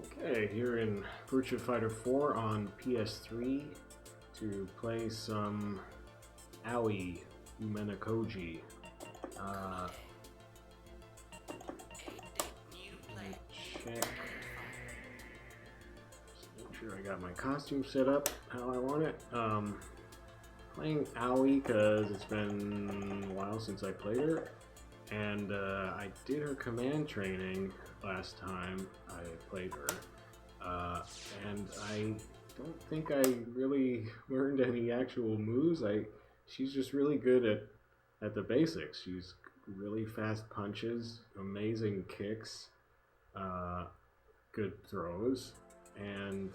Okay, here in Virtua Fighter 4 on PS3 to play some Aoi Umenokoji. Check. Just make sure I got my costume set up how I want it. Playing Aoi because it's been a while since I played her, and I did her command training last time I played her, and I don't think I really learned any actual moves. She's just really good at the basics. She's really fast punches, amazing kicks, good throws, and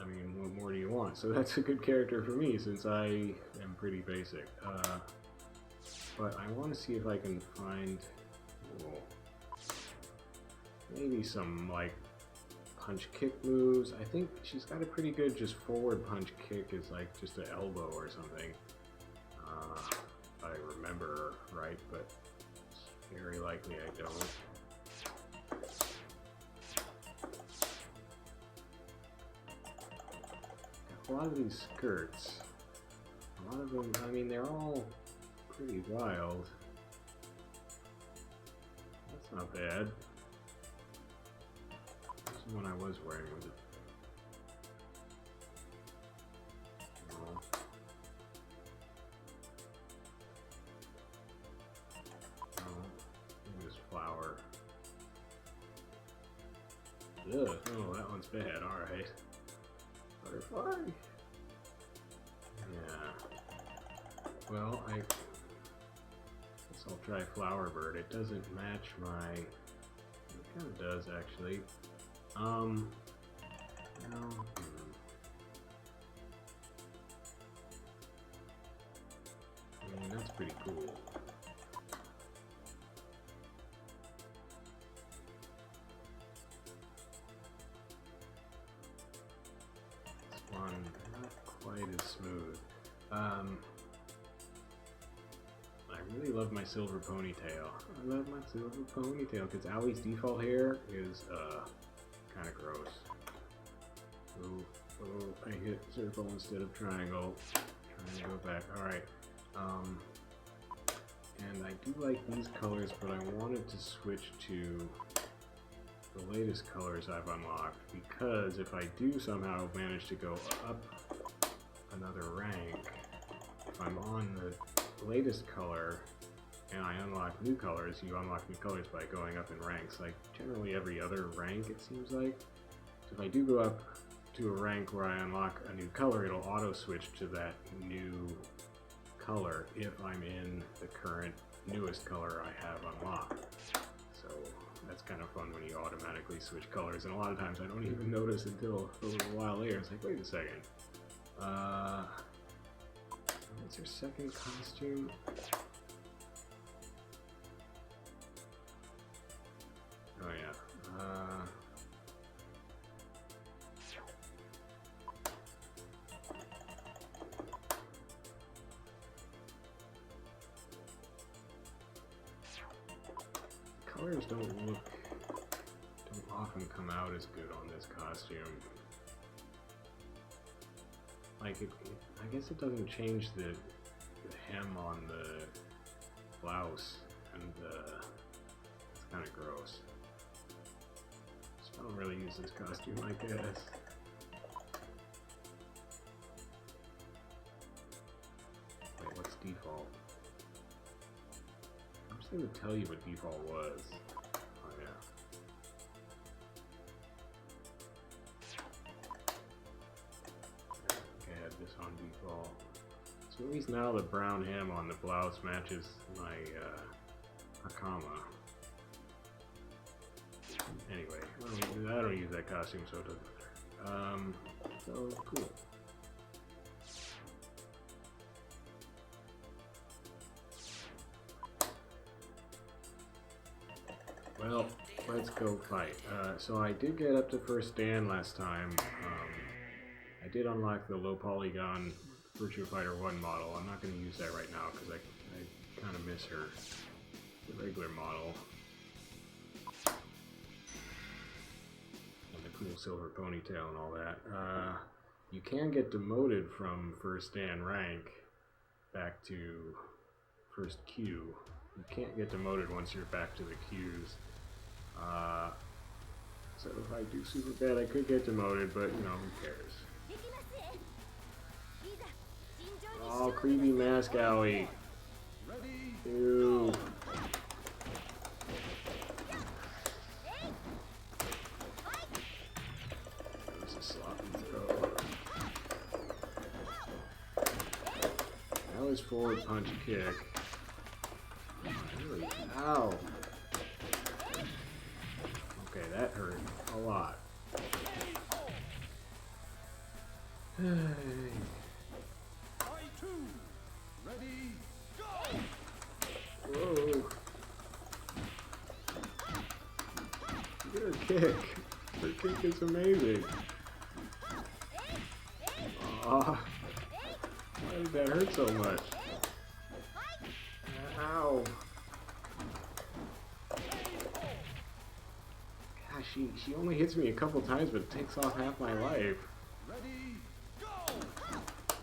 I mean, what more do you want? So that's a good character for me since I am pretty basic. But I want to see if I can find maybe some like punch kick moves. I think she's got a pretty good just forward punch kick is like just an elbow or something. If I remember right, but it's very likely I don't. A lot of these skirts, a lot of them, I mean, they're all pretty wild. That's not bad. This is one I was wearing with it. Oh. Oh, this flower. Ugh, oh, that one's bad, alright. Butterfly? Yeah. Well, I guess I'll try Flower Bird. It doesn't match my... It kind of does, actually. No. I mean, that's pretty cool. One not quite as smooth. I really love my silver ponytail. I love my silver ponytail because Aoi's default hair is kind of gross. Oh, I hit circle instead of triangle. Trying to go back. Alright. And I do like these colors, but I wanted to switch to the latest colors I've unlocked, because if I do somehow manage to go up another rank, if I'm on the latest color and I unlock new colors, you unlock new colors by going up in ranks, like generally every other rank it seems like. So if I do go up to a rank where I unlock a new color, it'll auto switch to that new color if I'm in the current newest color I have unlocked. So that's kind of fun when you automatically switch colors, and a lot of times I don't even notice until a little while later. It's like, wait a second. What's her second costume? Oh yeah. Colors don't often come out as good on this costume. Like, I guess it doesn't change the hem on the blouse, and it's kind of gross. So I don't really use this costume, I guess. Wait, what's default? I'm just going to tell you what default was. Oh yeah. I had this on default. So at least now the brown hem on the blouse matches my Akama. Anyway, I don't use that costume, so it doesn't matter. So cool. Well, let's go fight. So I did get up to first stand last time. I did unlock the low polygon Virtua Fighter 1 model. I'm not going to use that right now because I kind of miss her, the regular model. cool silver ponytail and all that. You can get demoted from first Dan rank back to first Q. You can't get demoted once you're back to the Qs. So if I do super bad, I could get demoted, but you know, who cares? Oh, creepy mask Aoi. Ew. That was a sloppy throw. That was forward punch kick. Really? Ow. Okay, that hurt a lot. Whoa. Good kick. Her kick is amazing. Aw. Why did that hurt so much? Ow. Gosh, she only hits me a couple times, but takes off half my life.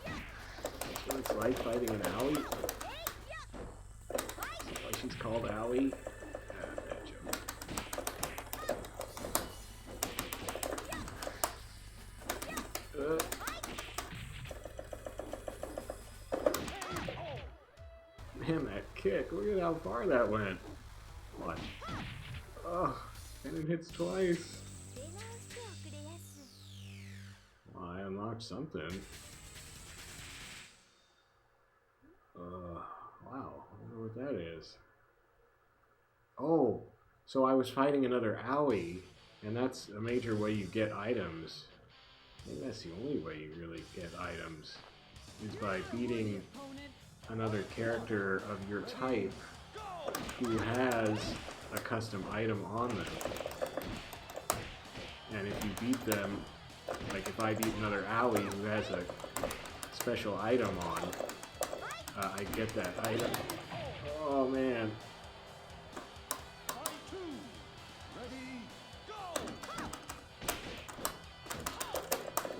That's what it's like fighting an Aoi. That's why she's called Aoi. Bad joke. Man, that kick. Look at how far that went. Watch. Oh, and it hits twice. Well, I unlocked something. Wow, I wonder what that is. Oh, so I was fighting another Aoi, and that's a major way you get items. Maybe that's the only way you really get items, is by beating another character of your type who has a custom item on them. And if you beat them, like if I beat another Aoi who has a special item on, I get that item. Oh man.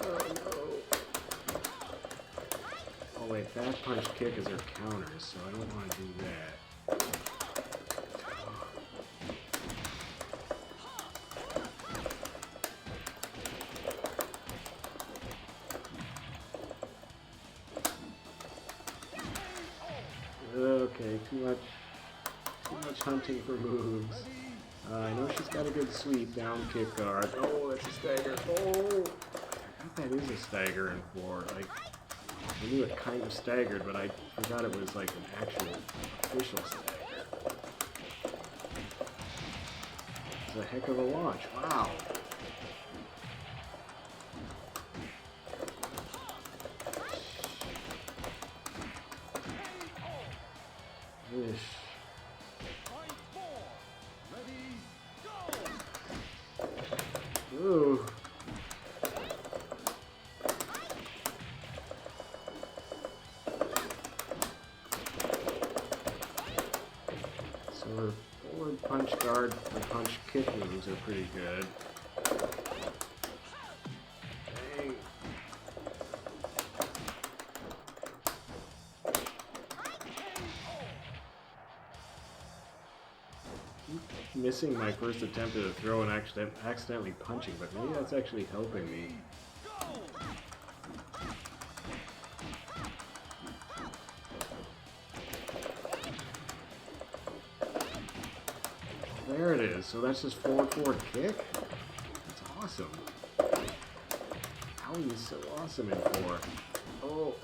Oh no. Oh wait, back punch kick is her counters, so I don't want to do that. Okay, too much hunting for moves. I know she's got a good sweep down kick guard. Oh, that's a stagger. Oh, I forgot that is a stagger in 4. Like, I knew it kind of staggered, but I forgot it was like an actual official stagger. It's a heck of a launch. Wow. Ish. Ooh. So her forward punch guard and punch kick moves are pretty good. Dang. Missing my first attempt at a throw and accidentally punching, but maybe that's actually helping me. There it is. So that's just forward kick? That's awesome. Aoi is so awesome in 4. Oh.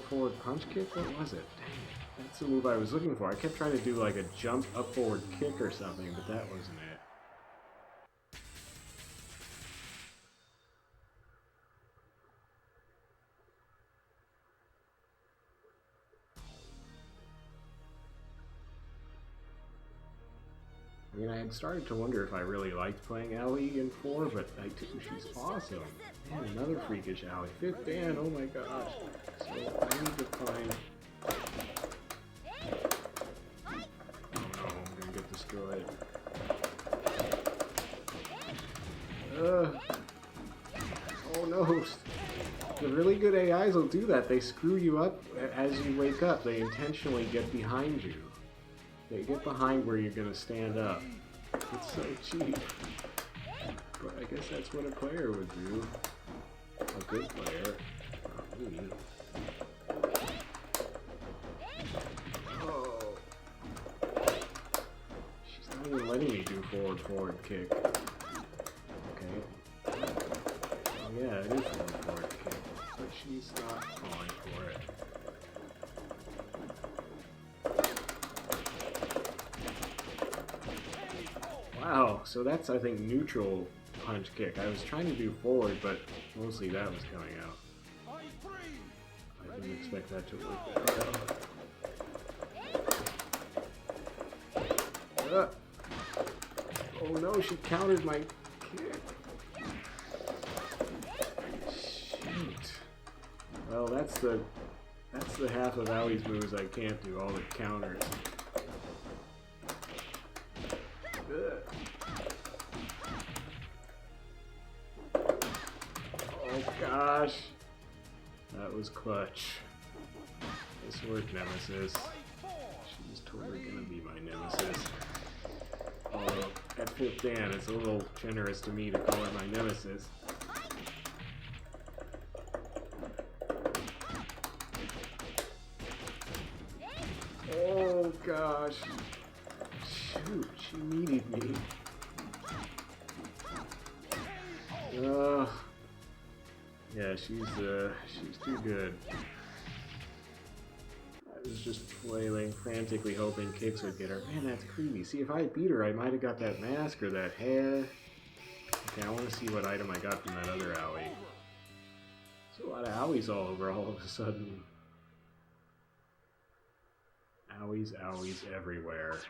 Forward punch kick? What was it? Dang it. That's the move I was looking for. I kept trying to do like a jump up forward kick or something, but that wasn't it. I mean, I had started to wonder if I really liked playing Aoi in 4, but I do. She's awesome. Man, another freakish Aoi. 5th Dan, oh my gosh. So I need to find... no. The really good AIs will do that. They screw you up as you wake up. They intentionally get behind you. They get behind where you're gonna stand up. It's so cheap. But I guess that's what a player would do. A good player. Not me. Oh. She's not even letting me do forward kick. Okay. Oh yeah, it is forward kick. But she's not falling for it. Wow, so that's, I think, neutral punch kick. I was trying to do forward, but mostly that was coming out. I didn't expect that to work that well. Oh no, she countered my kick. Shoot. Well, that's the half of Aoi's moves I can't do, all the counters. Oh gosh. That was clutch. Nice work, Nemesis. She's totally gonna be my nemesis. Although, at 5th Dan, it's a little generous to me to call her my nemesis. Oh gosh. Shoot, she needed me. Yeah, she's too good. I was just flailing, frantically hoping kicks would get her. Man, that's creepy. See, if I had beat her, I might have got that mask or that hair. Okay, I want to see what item I got from that other Aoi. There's a lot of Aois all over all of a sudden. Aois everywhere.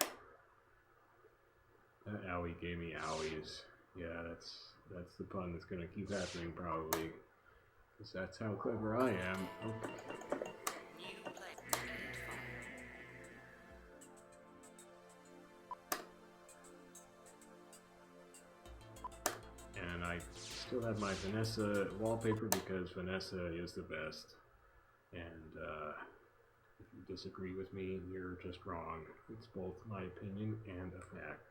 That Aoi gave me Aois. Yeah, that's the pun that's gonna keep happening probably. Because that's how clever I am. Okay. And I still have my Vanessa wallpaper because Vanessa is the best. And if you disagree with me, you're just wrong. It's both my opinion and a fact.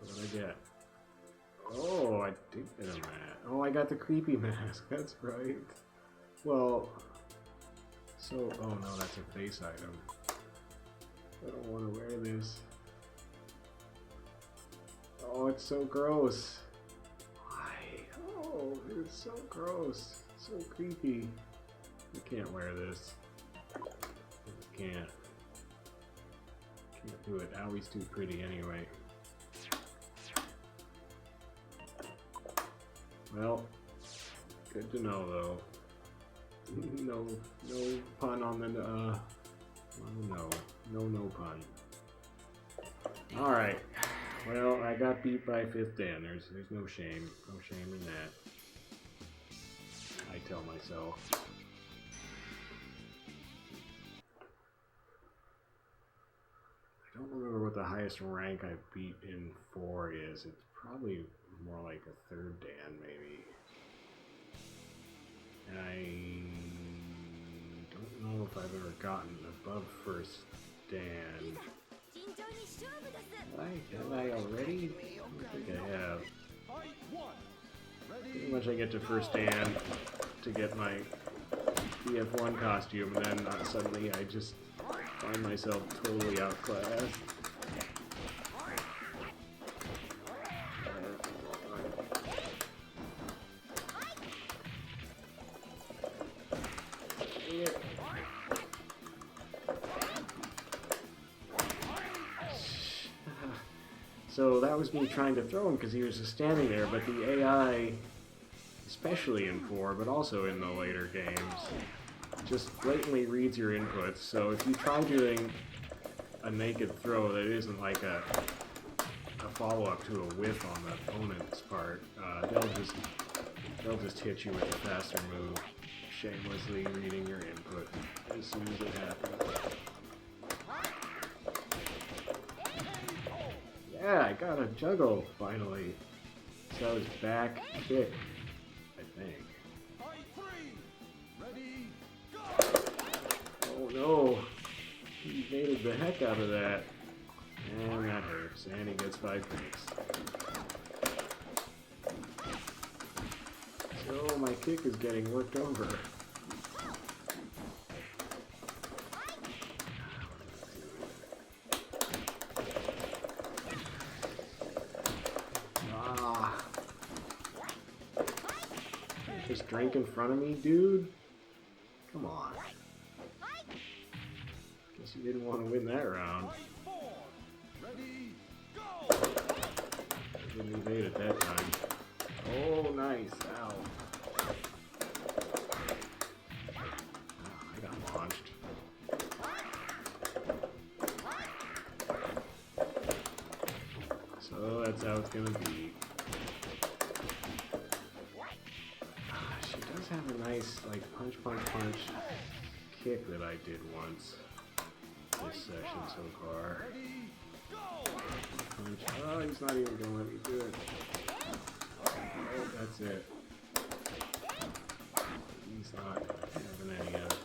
So what did I get? Oh, I did get a mask. Oh, I got the creepy mask. That's right. Well, so, oh no, that's a face item. I don't want to wear this. Oh, it's so gross. Why? Oh, it's so gross. So creepy. You can't wear this. You can't. Can't do it. Aoi's too pretty anyway. Well, good to know though. No pun on the no pun. All right. Well, I got beat by 5th Dan. There's no shame in that. I tell myself. I don't remember what the highest rank I beat in 4 is. It's probably more like a 3rd Dan, maybe. And I don't know if I've ever gotten above 1st Dan. Have I already? I don't think I have. Pretty much I get to 1st Dan to get my VF1 costume, and then suddenly I just find myself totally outclassed. So that was me trying to throw him because he was just standing there, but the AI, especially in 4, but also in the later games, just blatantly reads your inputs. So if you try doing a naked throw that isn't like a follow-up to a whiff on the opponent's part, they'll just hit you with a faster move, shamelessly reading your input as soon as it happens. Yeah, I got a juggle, finally. So his back kick, I think. Oh no! He evaded the heck out of that. And that hurts. And he gets 5 kicks. So my kick is getting worked over. Just drink in front of me, dude? Come on. Guess you didn't want to win that round. I didn't evade at that time. Oh, nice. Ow. Oh, I got launched. So that's how it's gonna be. Have a nice like punch kick that I did once this session so far. Punch. Oh, he's not even gonna let me do it. Oh, that's it. He's not having any of it.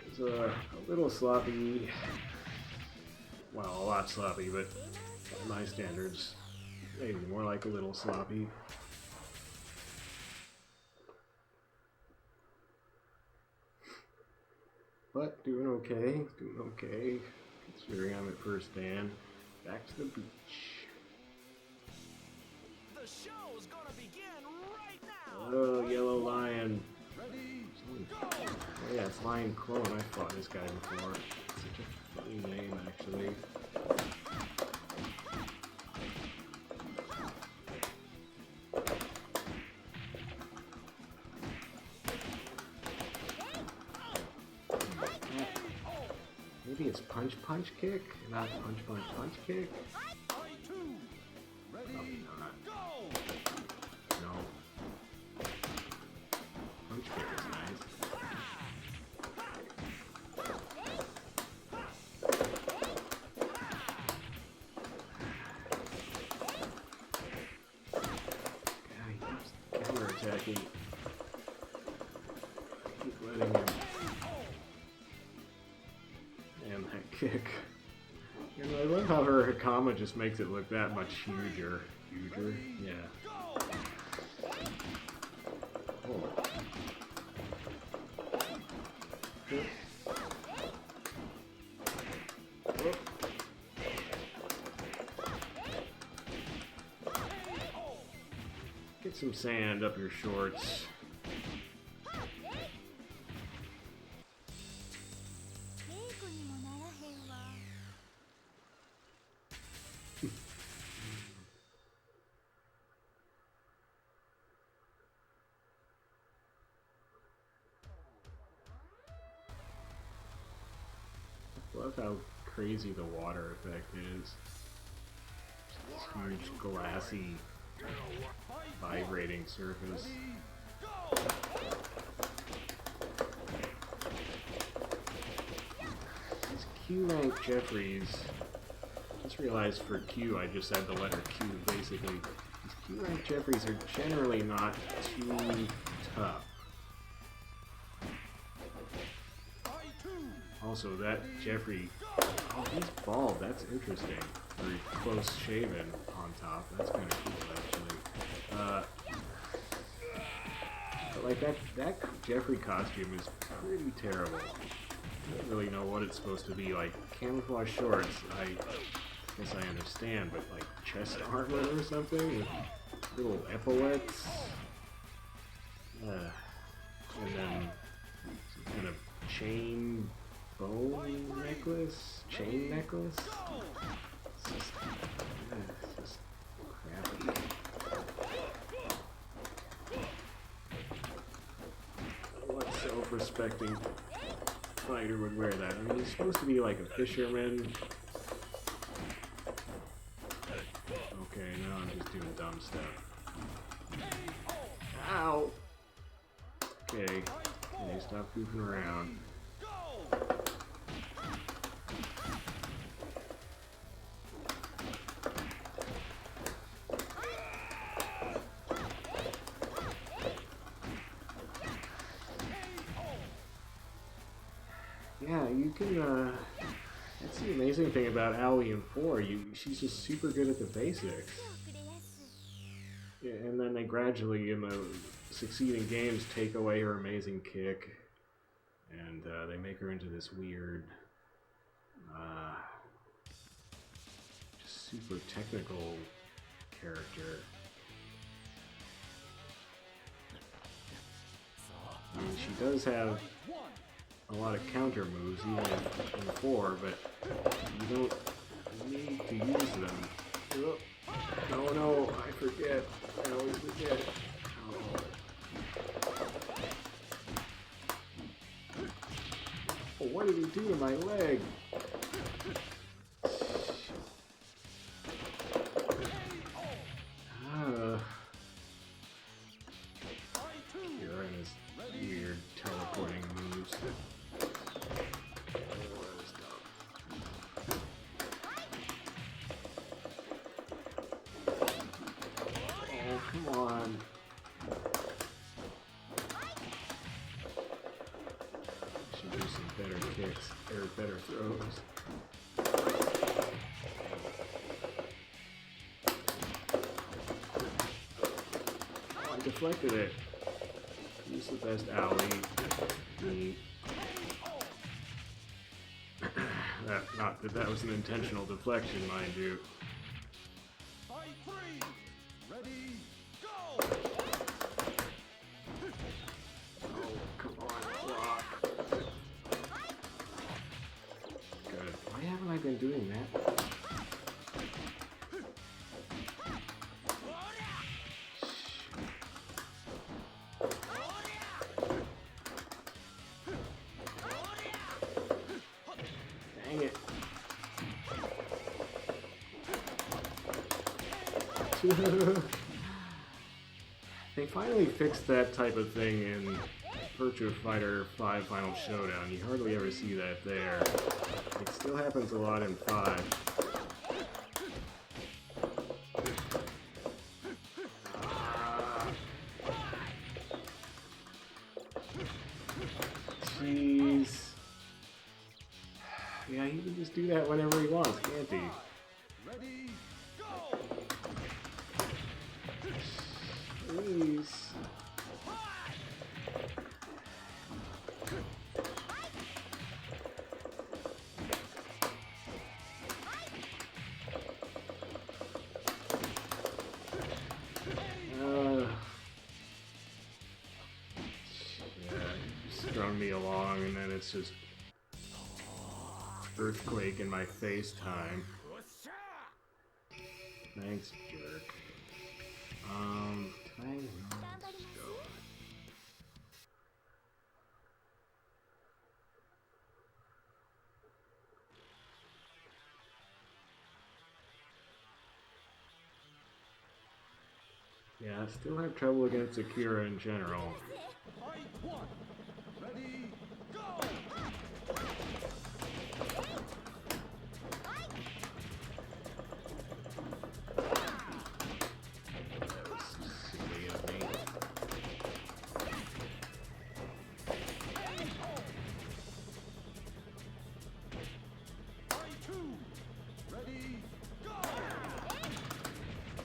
It's a little sloppy, well, a lot sloppy, but by my standards, maybe more like a little sloppy. But doing okay, considering I'm at first dan. Back to the beach. The show's gonna begin right now. Oh, yellow lion. Oh yeah, it's Lion Clone. I fought this guy before. It's such a funny name, actually. Maybe it's punch kick, not punch kick. Probably not. No. Punch kick is nice. Counterattacking. Keep letting him. And that kick. And I love how her Hakama just makes it look that much huger. Huger? Yeah. Oh. Oh. Get some sand up your shorts. I love how crazy the water effect is. This huge glassy vibrating surface. These Q-rank Jeffries, just realized for Q I just had the letter Q basically. These Q-rank Jeffries are generally not too tough. Also, that Jeffrey, oh, he's bald. That's interesting. Very close shaven on top. That's kind of cool, actually. But like that Jeffrey costume is pretty terrible. I don't really know what it's supposed to be. Like camouflage shorts, I guess I understand, but like chest armor or something with little epaulets, and then some kind of chain. Bone necklace? Chain necklace? It's just crappy. What self-respecting fighter would wear that. I mean, he's supposed to be like a fisherman. Okay, now I'm just doing dumb stuff. Ow! Okay, stop goofing around. Yeah, you can, that's the amazing thing about Aoi in 4. She's just super good at the basics. Yeah, and then they gradually, in the succeeding games, take away her amazing kick, and they make her into this weird, just super technical character. I mean, she does have a lot of counter moves, even in 4, but you don't need to use them. Oh, no, I forget. I always forget. Oh. Oh, what did he do to my leg? You're in his weird teleporting moves. Come on. Should do some better kicks, or better throws. Oh, I deflected it. Use the best Aoi. Not that that was an intentional deflection, mind you. Been doing that. Dang it. They finally fixed that type of thing in Virtua Fighter 5 Final Showdown. You hardly ever see that there. It still happens a lot in 5. Jeez. Yeah, he can just do that whenever he wants, can't he? Ready, go! Please. Strung me along, and then it's just earthquake in my face time. Thanks, jerk. Can I just go? Yeah, I still have trouble against Akira in general. Ready, go! That was silly of me. Ready, go!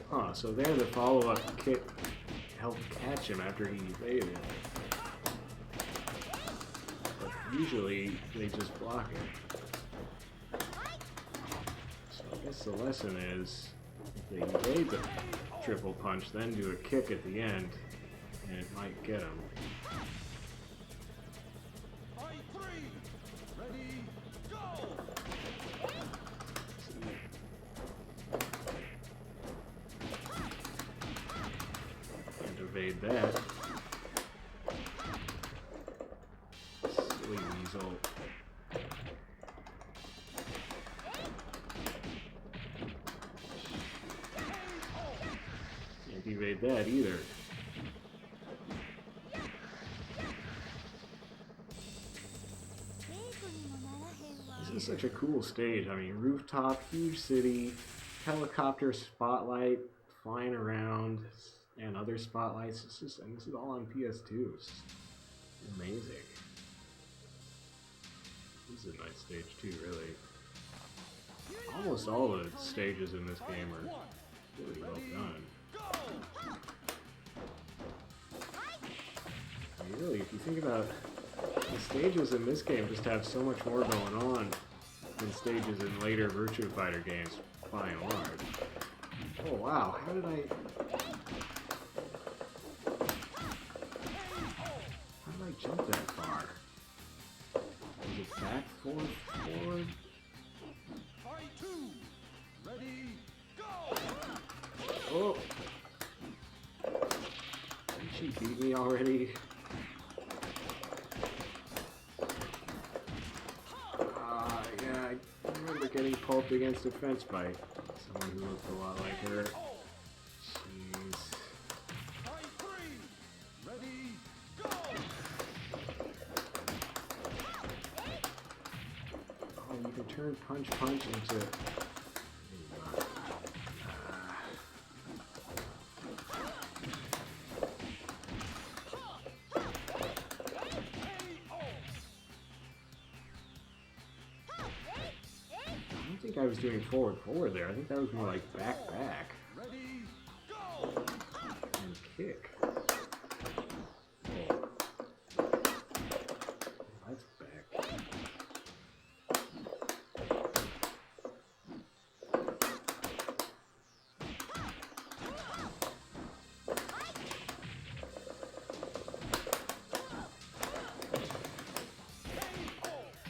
Huh, so there the follow-up kick helped catch him after he evaded. But usually, they just block it. So I guess the lesson is, if they evade the triple punch, then do a kick at the end, and it might get him. Ready, go! Can't evade that. Silly weasel. evade that either. This is such a cool stage. I mean, rooftop, huge city, helicopter spotlight flying around, and other spotlights. And this is all on PS2. It's amazing. This is a nice stage too, really. Almost all the stages in this game are really well done. I mean, really, if you think about it, the stages in this game just have so much more going on than stages in later Virtua Fighter games, by and large. Oh wow, how did I jump that far? Is it back, forward, forward? Fight 2. Ready, go! Oh! Did she beat me already? Yeah, I remember getting pulped against a fence by someone who looked a lot like her. Jeez. Fight 3. Ready, go! Oh, you can turn punch into... I think I was doing forward there. I think that was more like back Ready, go! and kick. Oh. That's back.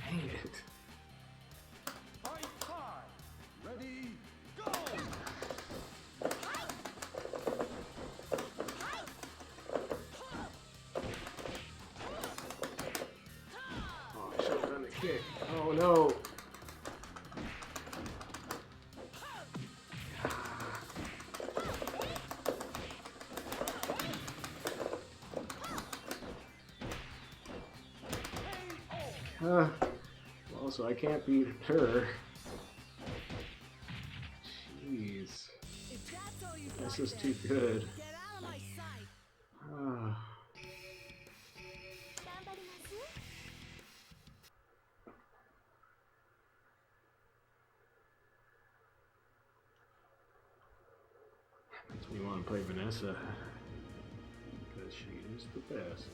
Dang it. Fight 5. Ready, go! Oh, I should have done the kick. Oh no! Well, so I can't beat her. Jeez. If that's all you got, This is then too good. get out of my sight. Ah. Makes me want to play Vanessa. Because she is the best.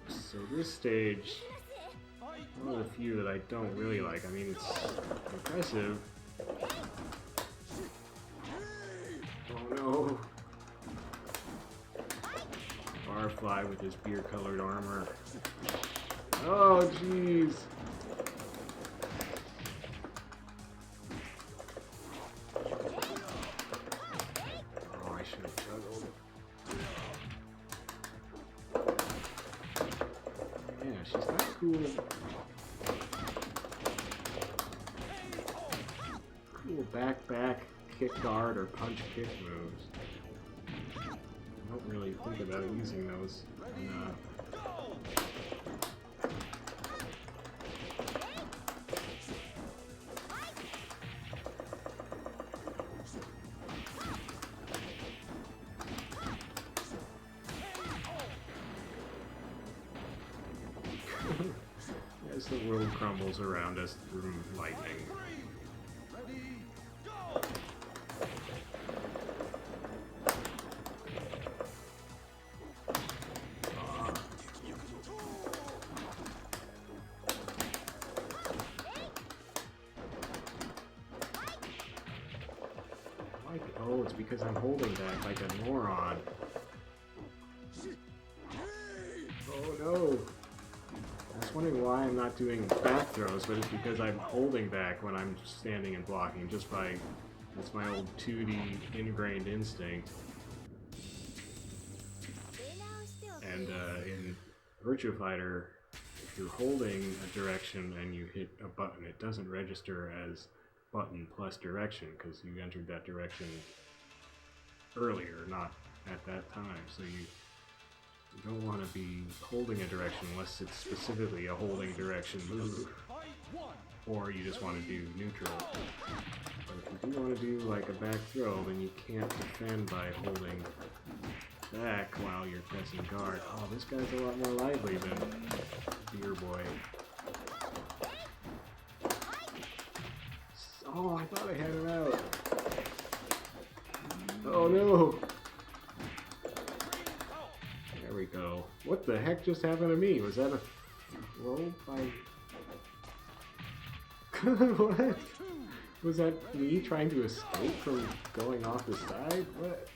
So this stage, Fight one of the few that I don't really like. I mean, it's impressive. Oh no! Barfly with his beer-colored armor. Oh jeez! Oh, I should have juggled. Yeah, she's got cool back, kick guard, or punch kick moves. I don't really think about using those enough. As the world crumbles around us through lightning. Ready, go! Oh, it's because I'm holding back like a moron. Oh no! I was wondering why I'm not doing back throws, but it's because I'm holding back when I'm standing and blocking, just by... That's my old 2D ingrained instinct. And in Virtua Fighter, if you're holding a direction and you hit a button, it doesn't register as button plus direction, because you entered that direction earlier, not at that time. So you don't want to be holding a direction unless it's specifically a holding direction move, Fight one. or you just want to do neutral. But if you do want to do like a back throw, then you can't defend by holding back while you're pressing guard. Oh, this guy's a lot more lively than Beer Boy. Oh, I thought I had him out. Oh no! There we go. What the heck just happened to me? Was that a roll by... What? Was that me trying to escape from going off the side? What?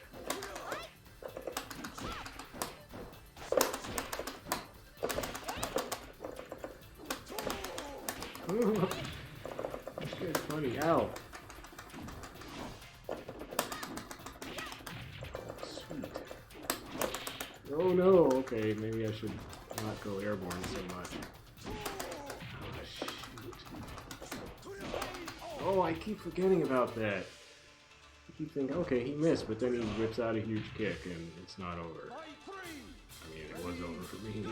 This guy's funny. Ow! Sweet. Oh no! Okay, maybe I should not go airborne so much. Oh shoot. Oh, I keep forgetting about that. I keep thinking, okay, he missed, but then he whips out a huge kick and it's not over. I mean, it was over for me.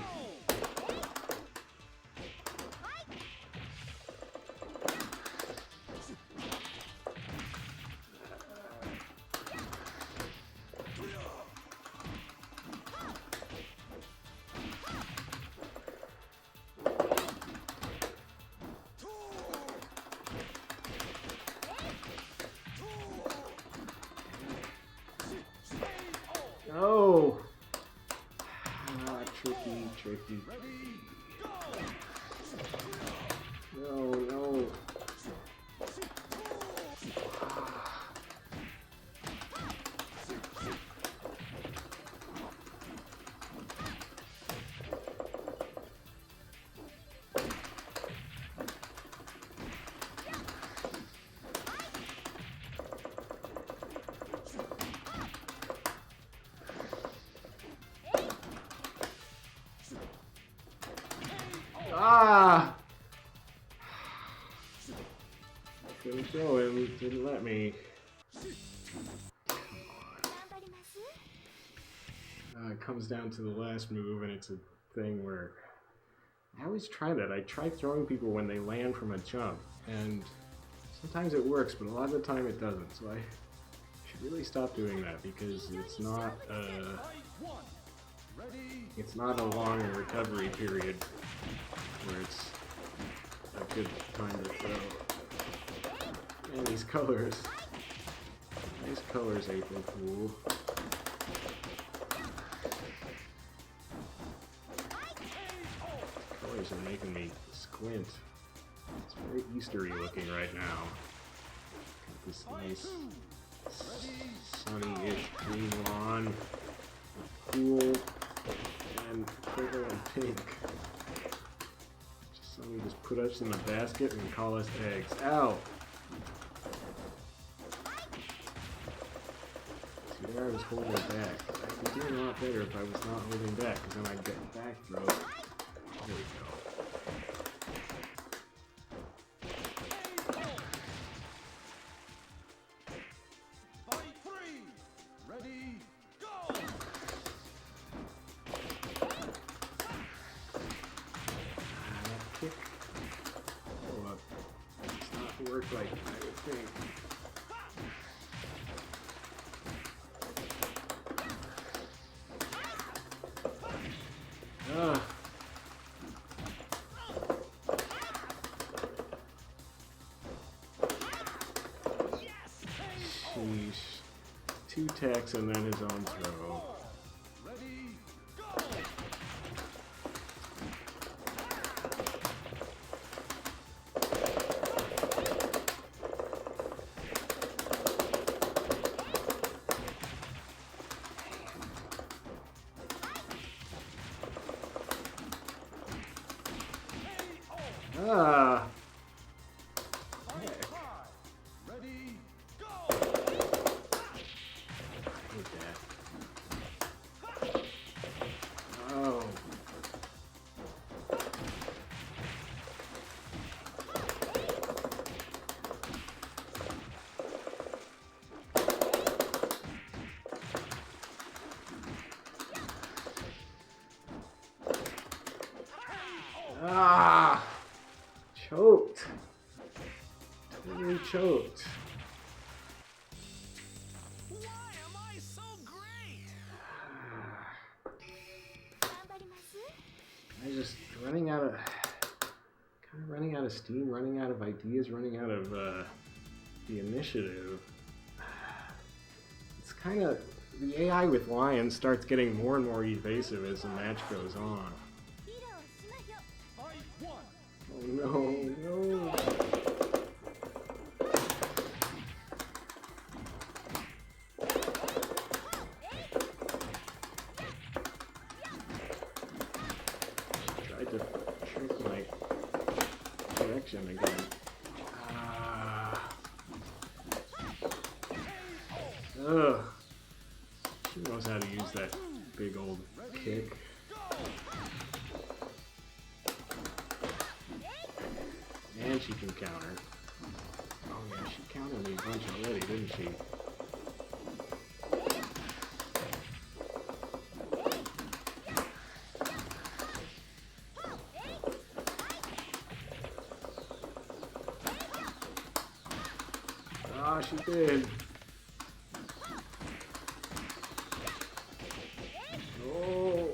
Oh! Ah, tricky. No. Ah! Couldn't throw him, didn't let me. It comes down to the last move, and it's a thing where I always try that. I try throwing people when they land from a jump, and sometimes it works, but a lot of the time it doesn't. So I should really stop doing that because it's not a long recovery period where it's a good time to throw. And these colors. Nice colors, April Fool. Colors are making me squint. It's very Eastery looking right now. Got this nice sunny-ish green lawn. Cool. And purple and pink. Somebody just put us in a basket and call us eggs. Ow! See, there I was holding back. I'd be doing a lot better if I was not holding back, because then I'd get back throw. There we go. Work like I would think. Sheesh. 2 attacks and then his own throw. Ah. Really choked. Why am I so great? I just running out of, kind of running out of steam, running out of ideas, running out of the initiative. It's kind of, the AI with Lion starts getting more and more evasive as the match goes on. Fight one. Oh no, no. Tried to trick my direction again. Ugh. She knows how to use that big old kick. And she can counter. Oh yeah, she countered me a bunch already, didn't she? Ah, she did. Oh.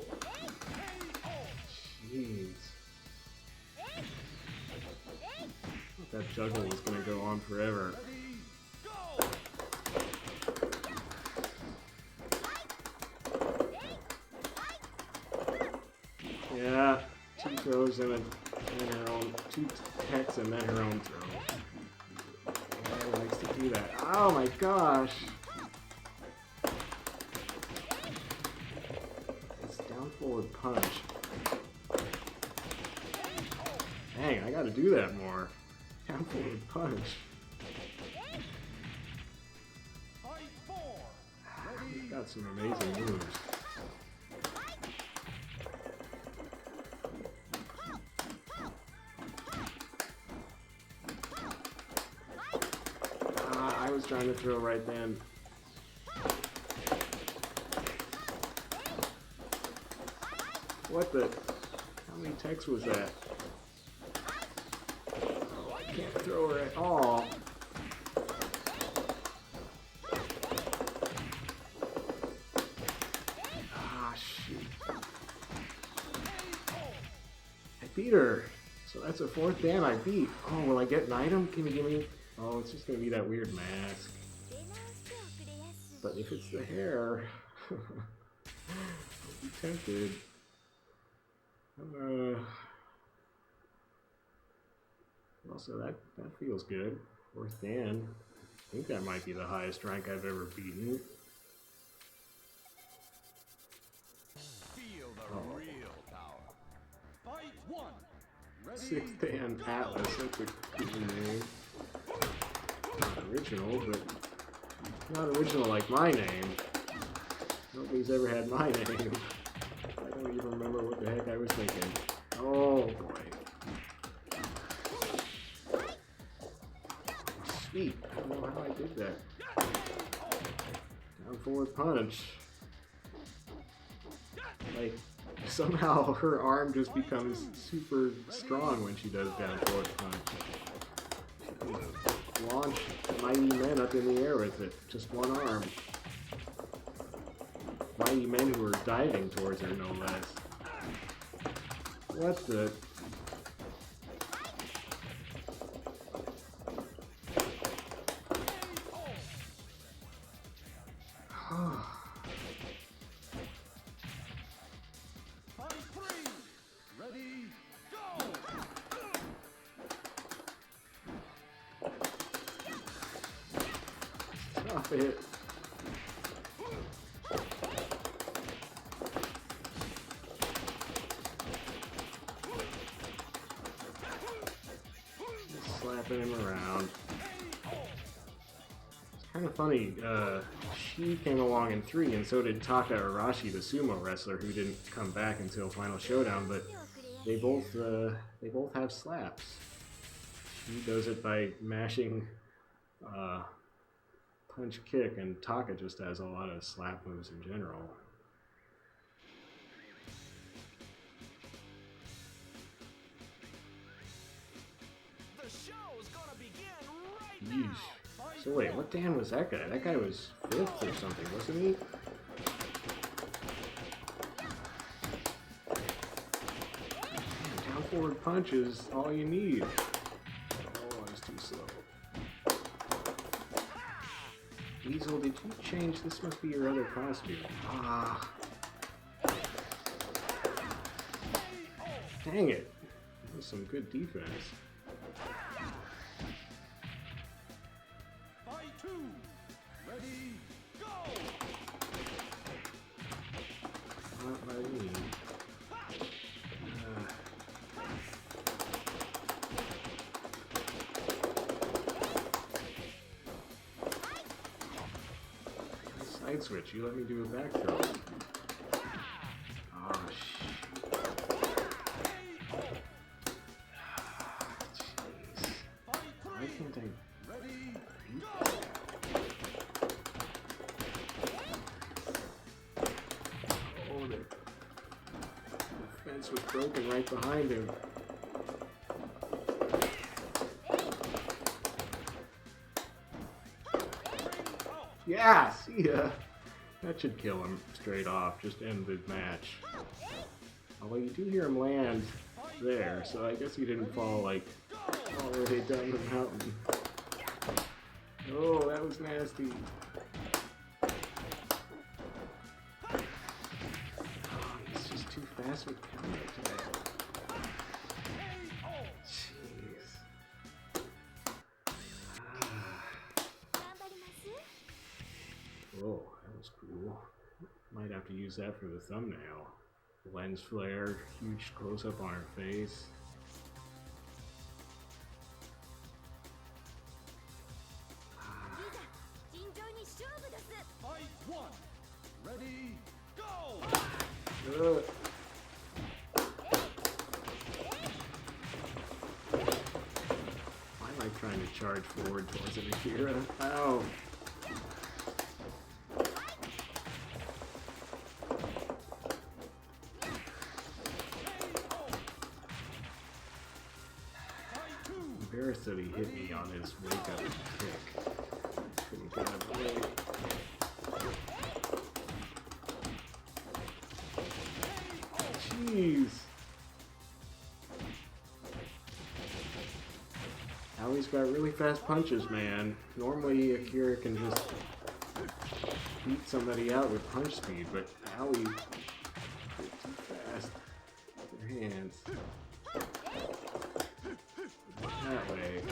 Jeez. That juggle was gonna go on forever. Yeah, two throws and her own, two techs and then her own throw. Yeah, likes to do that. Oh my gosh! It's down forward punch. Dang, I gotta do that more. Down forward punch. Fight four. He's got some amazing moves. I was trying to throw right then. What the? How many techs was that? Oh, I can't throw her at all. Ah, shoot. I beat her. So that's a fourth dan I beat. Oh, will I get an item? Can you give me? Oh, it's just gonna be that weird mask. But if it's the hair, I'll be tempted. Also, that feels good. Fourth dan. I think that might be the highest rank I've ever beaten. Feel the real power. Fight one. Ready. Sixth dan Atlas. That's a cool name. Not original, but not original like my name. Nobody's ever had my name. I don't even remember what the heck I was thinking. Oh boy. Sweet. I don't know how I did that. Down forward punch. Like, somehow her arm just becomes super strong when she does down forward punch. She can launch mighty men up in the air with it. Just one arm. Mighty men who are diving towards her, no less. What the? Fight three. Ready. Go. Stop it. Just slapping him around. It's kind of funny. She came along in 3, and so did Taka Arashi, the sumo wrestler, who didn't come back until Final Showdown. But they both have slaps. She does it by mashing punch kick, and Taka just has a lot of slap moves in general. The show's gonna begin right Yeesh. So wait, what Dan was that guy? That guy was 5th or something, wasn't he? Man, down forward punch is all you need. Oh, I was too slow. Weasel, did you change? This must be your other costume. Ah. Dang it. That was some good defense. Fight 2. Ready, go! Not by me. Side switch, you let me do a back throw. Oh, shit. Jeez. Why can't I Ready, beat go! that? Oh, the fence was broken right behind him. Yeah, see ya. That should kill him straight off, just end the match. Although you do hear him land there, so I guess he didn't fall like all the way down the mountain. Oh, that was nasty. Oh, he's just too fast with counter attack. Jeez. Whoa, that was cool. Might have to use that for the thumbnail. Lens flare, huge close-up on her face. Fight 1. Ready, go! Ugh. I like trying to charge forward towards an Akira. Ow! Embarrassed that he hit me on his wake-up kick. Couldn't get him away. Jeez! Aoi's got really fast punches, man. Normally Akira can just beat somebody out with punch speed, but Aoi is too fast with her hands. That way.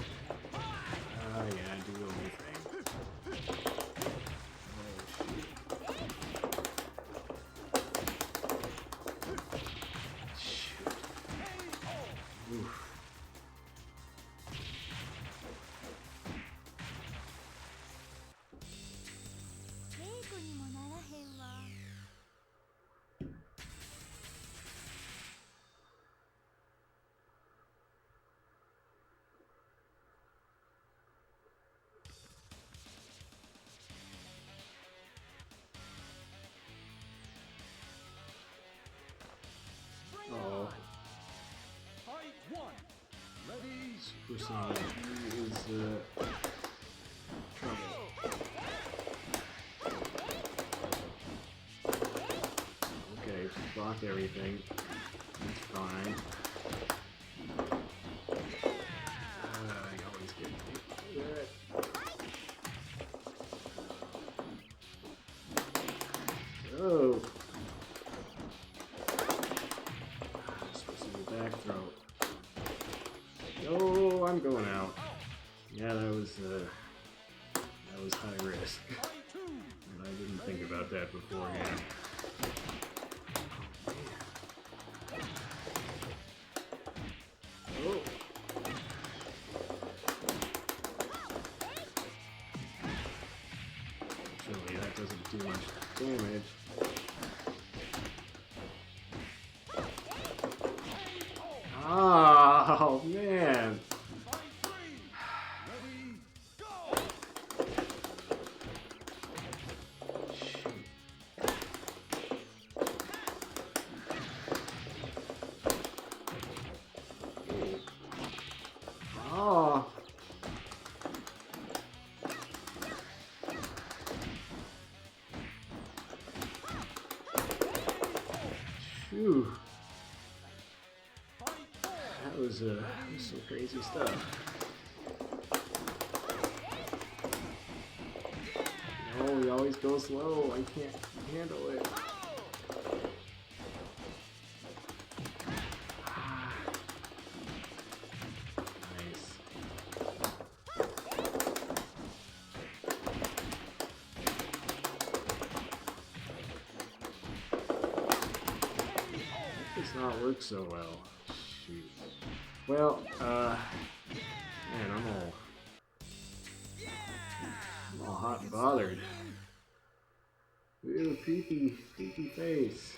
Oh yeah, do the only thing. Oh shit. Shoot. Oof. Oh, Fight 1. Ready, Super Sonic, he is trouble. Okay, block everything. That's fine. I always get hit. Oh! Supposed to be a back throw. Oh, I'm going out. Yeah, that was high risk. fight 2. And I didn't think about that beforehand. Oh. Surely that doesn't do much damage. Oh man! Fight 3. Ready, go! Oh! Ooh, Fight 4. that was some crazy stuff. No, he always goes slow. I can't handle it. Ah. Nice. That does not work so well. Shoot. Well, man, I'm all hot and bothered. Ew, creepy face.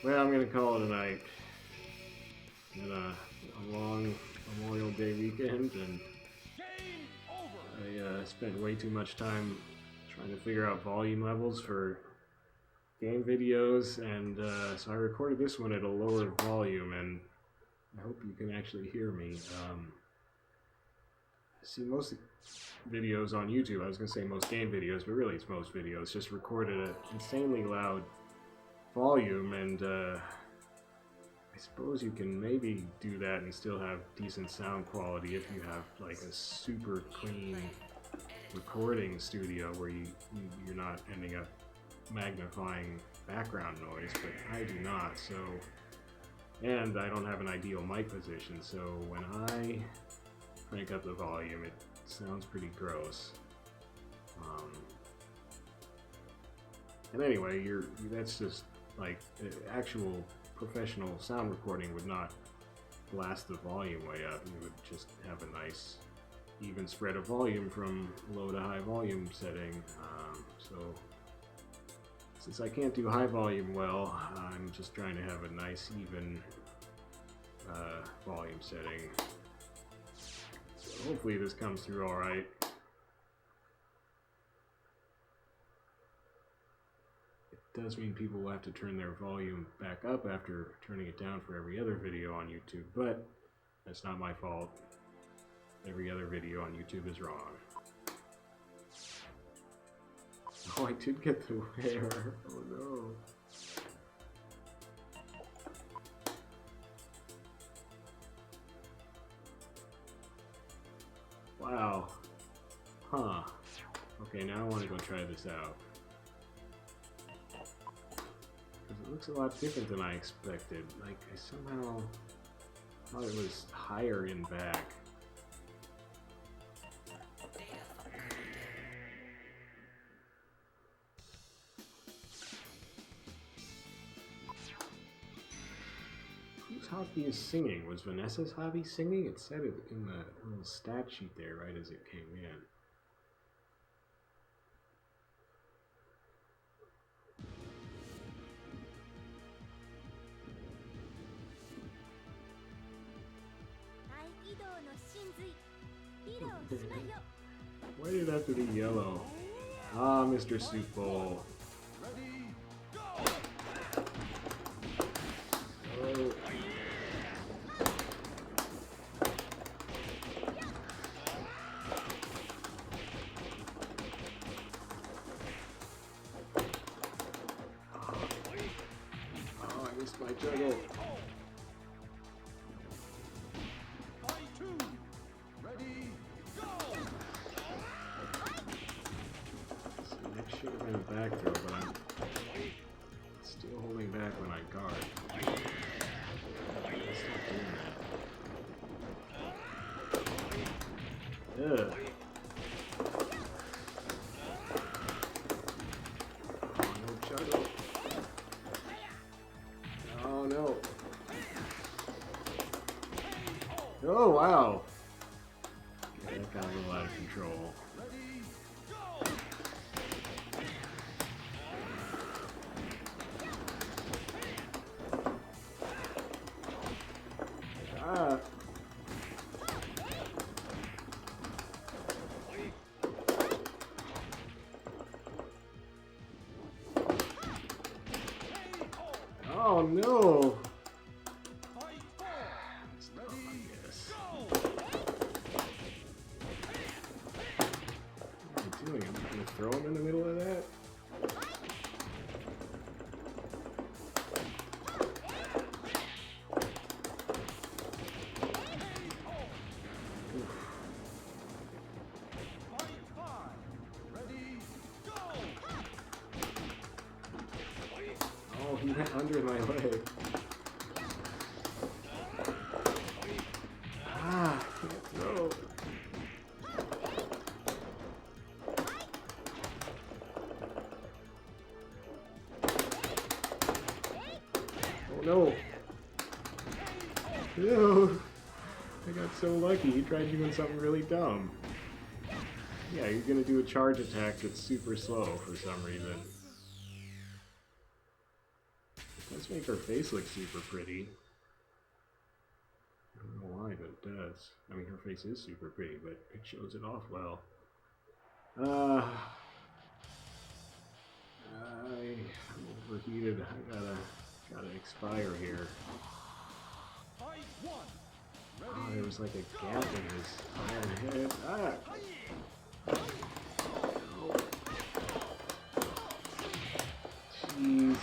Well, I'm gonna call it a night. And a long Memorial Day weekend, and Game over. I spent way too much time trying to figure out volume levels for game videos, and so I recorded this one at a lower volume, and I hope you can actually hear me. See, most videos on YouTube, I was going to say most game videos, but really it's most videos, just recorded at insanely loud volume, and I suppose you can maybe do that and still have decent sound quality if you have like a super clean recording studio where you're not ending up magnifying background noise, but I do not, so, and I don't have an ideal mic position, so when I crank up the volume, it sounds pretty gross. And anyway, that's just like actual professional sound recording would not blast the volume way up. You would just have a nice even spread of volume from low to high volume setting. So since I can't do high volume well, I'm just trying to have a nice even volume setting. Hopefully this comes through alright. It does mean people will have to turn their volume back up after turning it down for every other video on YouTube, but that's not my fault. Every other video on YouTube is wrong. Oh, I did get the wear. Oh no. Wow. Huh. Okay, now I want to go try this out. Because it looks a lot different than I expected. Like, I somehow thought it was higher in back. Whose hobby is singing? Was Vanessa's hobby singing? It said it in the little stat sheet there right as it came in. Why did it have to be yellow? Ah, Mr. Soup Bowl. Ready, go! Oh. Oh, I missed my juggle. Fight 2. Ready, go! So I should have been a back throw, but I'm still holding back when I guard. Let's not doing that. Ugh. Oh, no juggle. Oh no. Oh wow. Yeah, that got a little out of control. Ready, go! Ah. Oh no. Fight 4. Ready, Yes. go! What am I doing? I'm gonna throw him in the middle of that? under my leg. Ah, I can't throw. Oh no! No! I got so lucky. He tried doing something really dumb. Yeah, you're gonna do a charge attack that's super slow for some reason. It does make her face look super pretty. I don't know why, but it does. I mean, her face is super pretty, but it shows it off well. I'm overheated. I gotta expire here. Fight one. Oh, there was like a gap in his iron head. Ah! Oh. Jeez.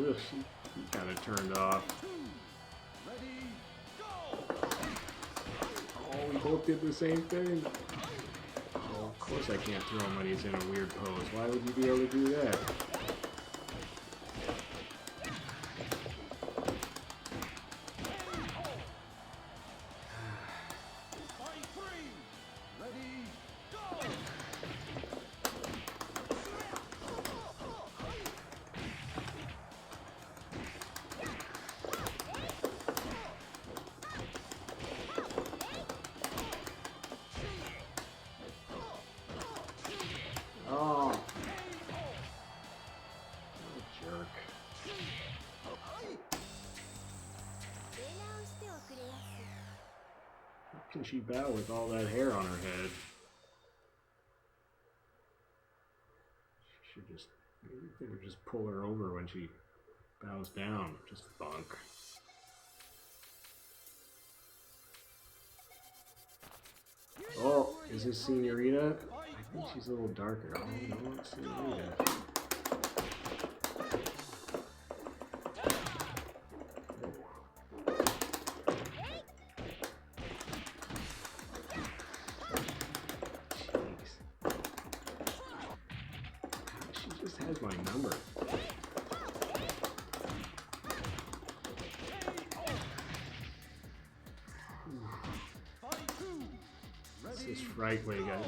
Ugh, she kind of turned off. Ready, go! Oh, we both did the same thing. Oh, of course I can't throw him when he's in a weird pose. Why would you be able to do that? Fight three. Ready, go! Oh. What a jerk. How can she bow with all that hair on her head? She should just, maybe they would just pull her over when she bows down. Just bunk. Oh, is this Senorita? I think she's a little darker. Oh no, it's Senorita. Jeez. She just has my number. Fight two. It's Ready, this right way, guys.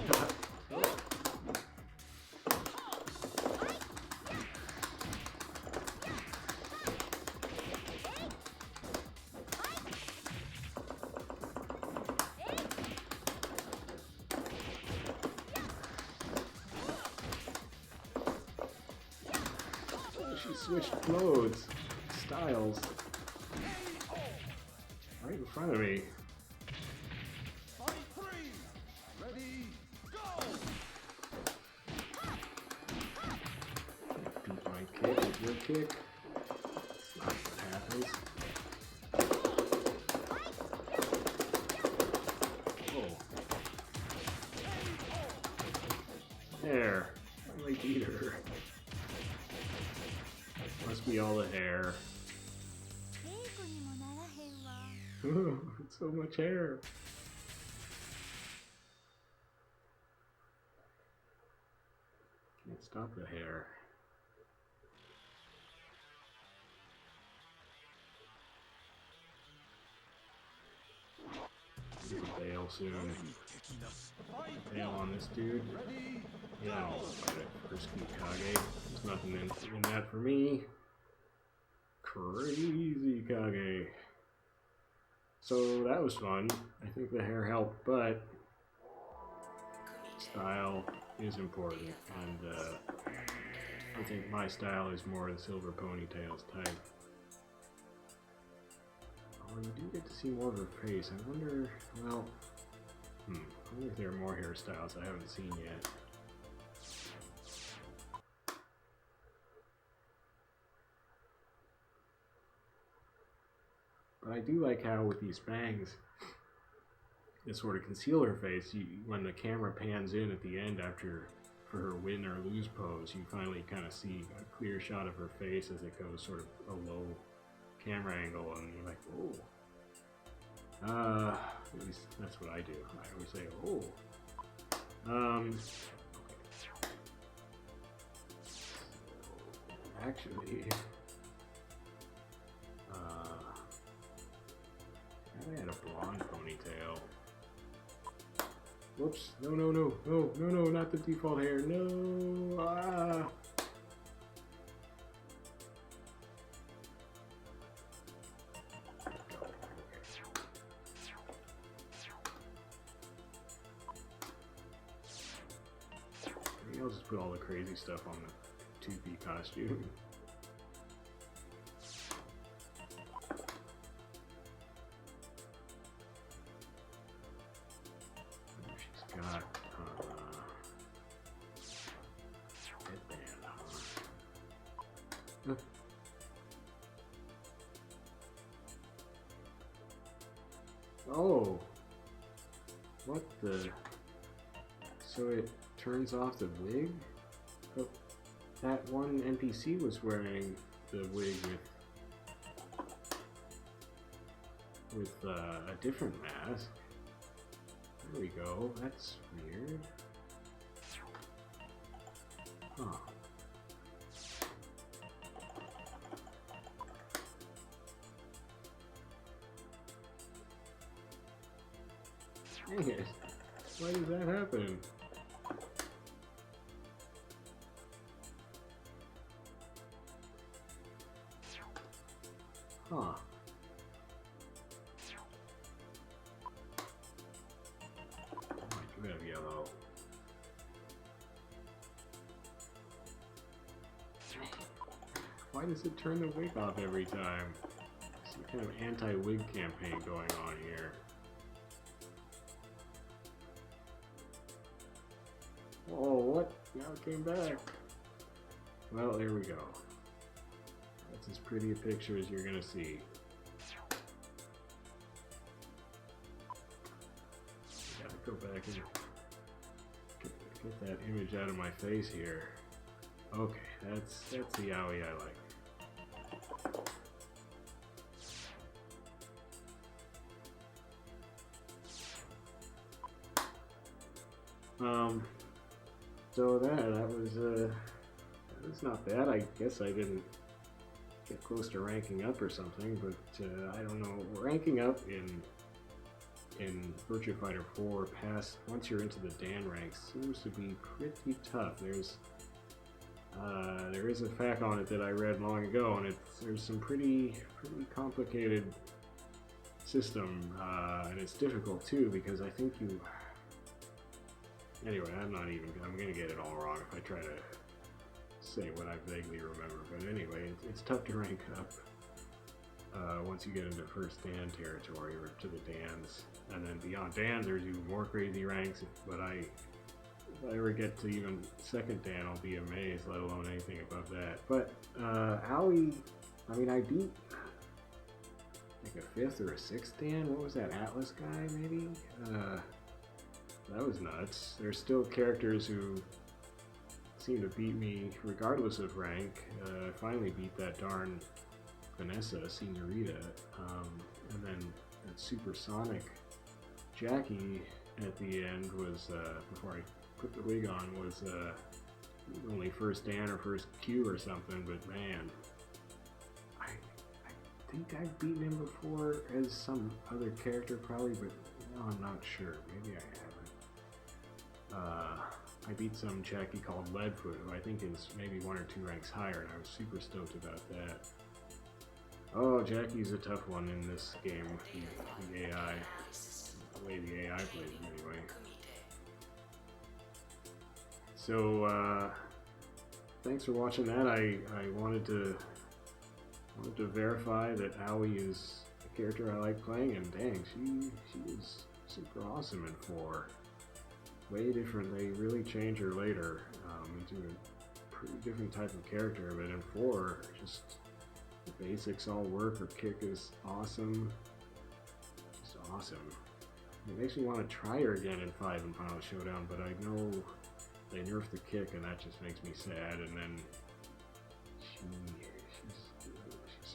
She switched modes, styles, right in front of me. fight three. Ready, go! Beat my kick with your kick. That's not what happens. Oh. There. Finally beat her. Must be all the hair. It's so much hair. Can't stop the hair. Need a bail soon. Bail on this dude. Ready, Yeah, I don't fight it. Frisky Kage. There's nothing in that for me. Crazy Kage. So that was fun. I think the hair helped, but style is important, and I think my style is more the silver ponytails type. Oh, you do get to see more of her face. I wonder, well, I wonder if there are more hairstyles I haven't seen yet. But I do like how with these fangs, they sort of conceal her face. When the camera pans in at the end after for her win or lose pose, you finally kind of see a clear shot of her face as it goes sort of a low camera angle, and you're like, oh, At least that's what I do. I always say, oh. Okay. Actually, I had a blonde ponytail. Whoops! No, no, no, no, no, no! Not the default hair. No! Ah! Maybe I'll just put all the crazy stuff on the 2B costume. She's got headband on. Oh! What the? So it turns off the wig? Oh, that one NPC was wearing the wig with a different mask. There we go. That's weird. Huh. Dang it. Why does that happen? Huh. I do have yellow. Why does it turn the wig off every time? Some kind of anti-wig campaign going on here. Oh, what? Now it came back. Well, there we go. That's as pretty a picture as you're gonna see. Gotta go back and get that image out of my face here. Okay, that's the Aoi I like. So that was not bad. I guess I didn't get close to ranking up or something, but I don't know. Ranking up in Virtua Fighter 4 past once you're into the Dan ranks seems to be pretty tough. There is a fact on it that I read long ago, and there's some pretty complicated system, and it's difficult too because I think you. Anyway, I'm gonna get it all wrong if I try to say what I vaguely remember. But anyway, it's tough to rank up once you get into first Dan territory or to the Dans, and then beyond Dan, there's even more crazy ranks. But if I ever get to even second Dan, I'll be amazed, let alone anything above that. But Aoi, I mean, I beat like a 5th or a 6th Dan. What was that, Atlas guy, maybe? That was nuts. There's still characters who seem to beat me regardless of rank. I finally beat that darn Vanessa, Senorita, and then that supersonic Jackie at the end was, before I put the wig on, was only first Dan or first Q or something, but man, I think I've beaten him before as some other character probably, but no, I'm not sure. Maybe I haven't. I beat some Jackie called Leadfoot, who I think is maybe 1 or 2 ranks higher, and I was super stoked about that. Oh, Jackie's a tough one in this game with the AI, the way the AI plays it anyway. So, thanks for watching that. I wanted to verify that Aoi is a character I like playing, and dang, she was super awesome in 4. Way different. They really change her later into a pretty different type of character, but in 4, just the basics all work. Her kick is awesome. Just awesome. It makes me want to try her again in 5 in Final Showdown, but I know they nerfed the kick, and that just makes me sad. And then she's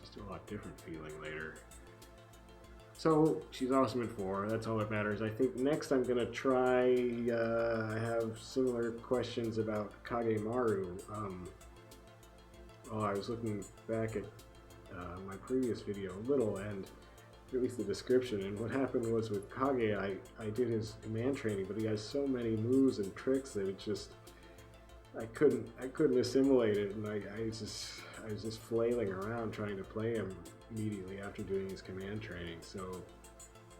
just a lot different feeling later. So she's awesome in 4. That's all that matters. I think next I'm gonna try. I have similar questions about Kage Maru. I was looking back at my previous video a little, and at least the description. And what happened was with Kage, I did his command training, but he has so many moves and tricks that it just I couldn't assimilate it, and I was just flailing around trying to play him immediately after doing his command training. So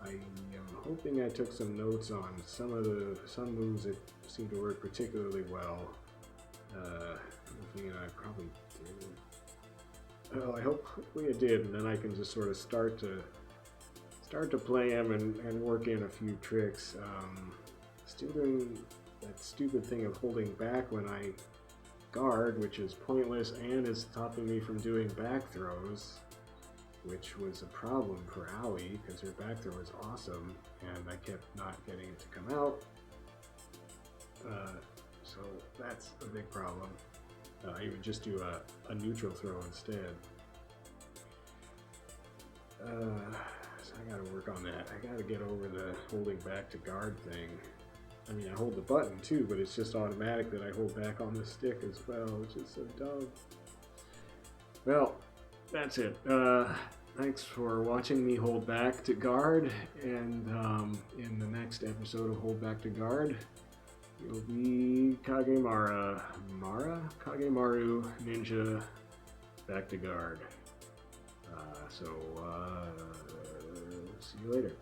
I am hoping I took some notes on some moves that seem to work particularly well. I'm thinking I probably did. Well, hopefully I did, and then I can just sort of start to play him and work in a few tricks. Still doing that stupid thing of holding back when I guard, which is pointless and is stopping me from doing back throws, which was a problem for Aoi because her back throw is awesome, and I kept not getting it to come out. So that's a big problem. I would just do a neutral throw instead. So I gotta work on that. I gotta get over the holding back to guard thing. I mean, I hold the button too, but it's just automatic that I hold back on the stick as well, which is so dumb. Well, that's it. Thanks for watching me hold back to guard, and in the next episode of Hold Back to Guard, it'll be Kage Maru Ninja back to guard. So see you later.